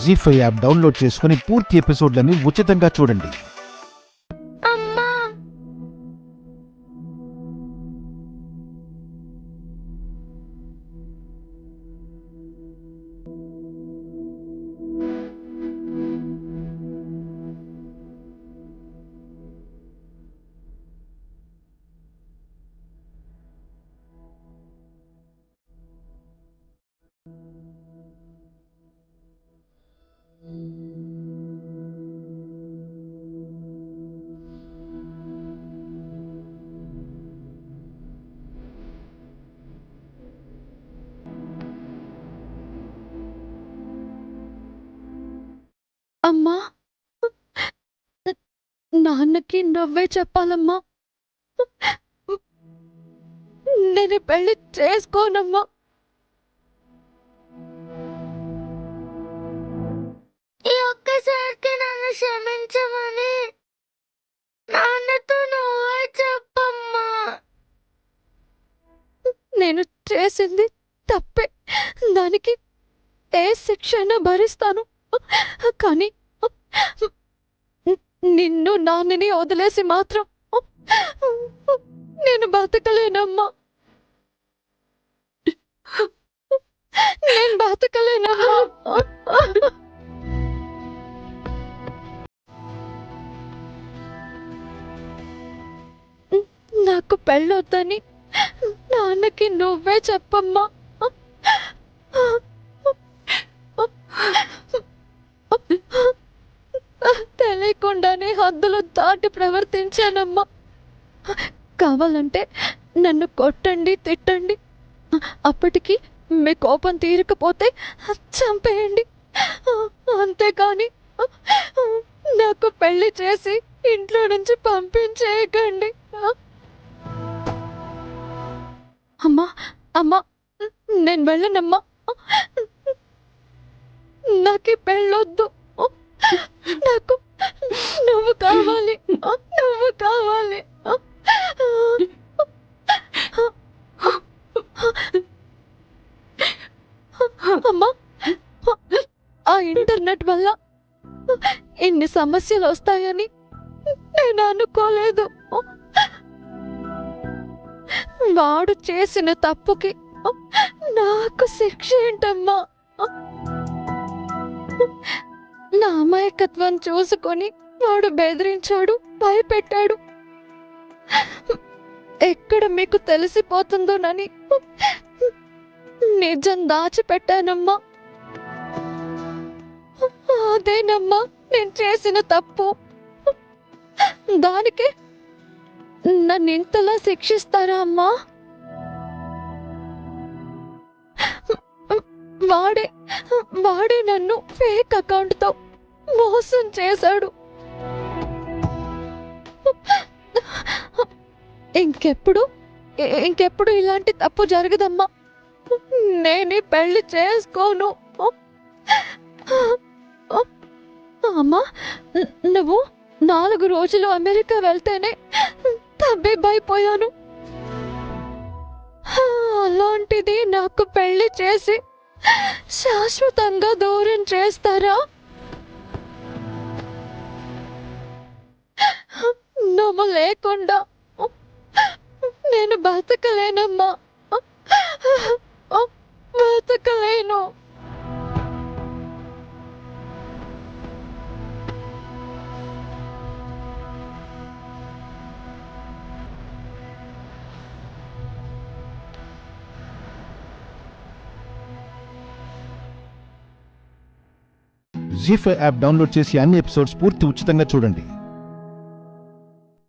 జీ5 app download చేసుకుని పూర్తి ఎపిసోడ్లని ఉచితంగా చూడండి. అమ్మా అమ్మా నాన్నకి నువ్వే చెప్పాలమ్మా. నేను పెళ్లి చేసుకోనమ్మా. ఈ ఒక్కసారికి నన్ను క్షమించమని నాన్నతో నువ్వే చెప్పమ్మా. నేను చేసింది తప్పే, దానికి ఏ శిక్ష అయినా భరిస్తాను. కానీ నిన్ను నాన్నని వదిలేసి మాత్రం నేను బతకలేనమ్మా. నేను బతకలేనమ్మా. నాకు పెళ్ళొద్దని నాన్నకి నువ్వే చెప్పమ్మా. తెలియకుండానే హద్దులు దాటి ప్రవర్తించానమ్మా. కావాలంటే నన్ను కొట్టండి, తిట్టండి. అప్పటికి మీ కోపం తీరకపోతే చంపేయండి. అంతేకాని నాకు పెళ్లి చేసి ఇంట్లో నుంచి పంపించేయకండి. అమ్మా అమ్మా, నేను వెళ్ళనమ్మా. నాకు పెళ్ళొద్దు. నాకు నువ్వు కావాలి, నువ్వు కావాలి. అమ్మా, ఆ ఇంటర్నెట్ వల్ల ఇన్ని సమస్యలు వస్తాయని నేను అనుకోలేదు. వాడు చేసిన తప్పుకి నాకు శిక్ష ఏంటమ్మా? నా అమాయకత్వం చూసుకొని వాడు బెదిరించాడు, భయపెట్టాడు. ఎక్కడ మీకు తెలిసిపోతుందోనని నిజం దాచిపెట్టానమ్మా. అదేనమ్మా నేను చేసిన తప్పు. దానికి నన్ను ఇంతలా శిక్షిస్తారా అమ్మా? వాడే నన్ను ఫేక్ అకౌంట్తో మోసం చేశాడు. ఇంకెప్పుడు ఇలాంటి తప్పు జరగదమ్మా. నేనే పెళ్లి చేసుకోను. అమ్మా, నువ్వు 4 రోజులు అమెరికా వెళ్తేనే తబ్బిబ్బైపోయాను. అలాంటిది నాకు పెళ్లి చేసి శాశ్వతంగా దూరం చేస్తారా? నువ్వు లేకుండా నేను బతకలేనమ్మా, బతకలేను. జీ5 యాప్ డౌన్లోడ్ చేసి అన్ని ఎపిసోడ్స్ పూర్తి ఉచితంగా చూడండి.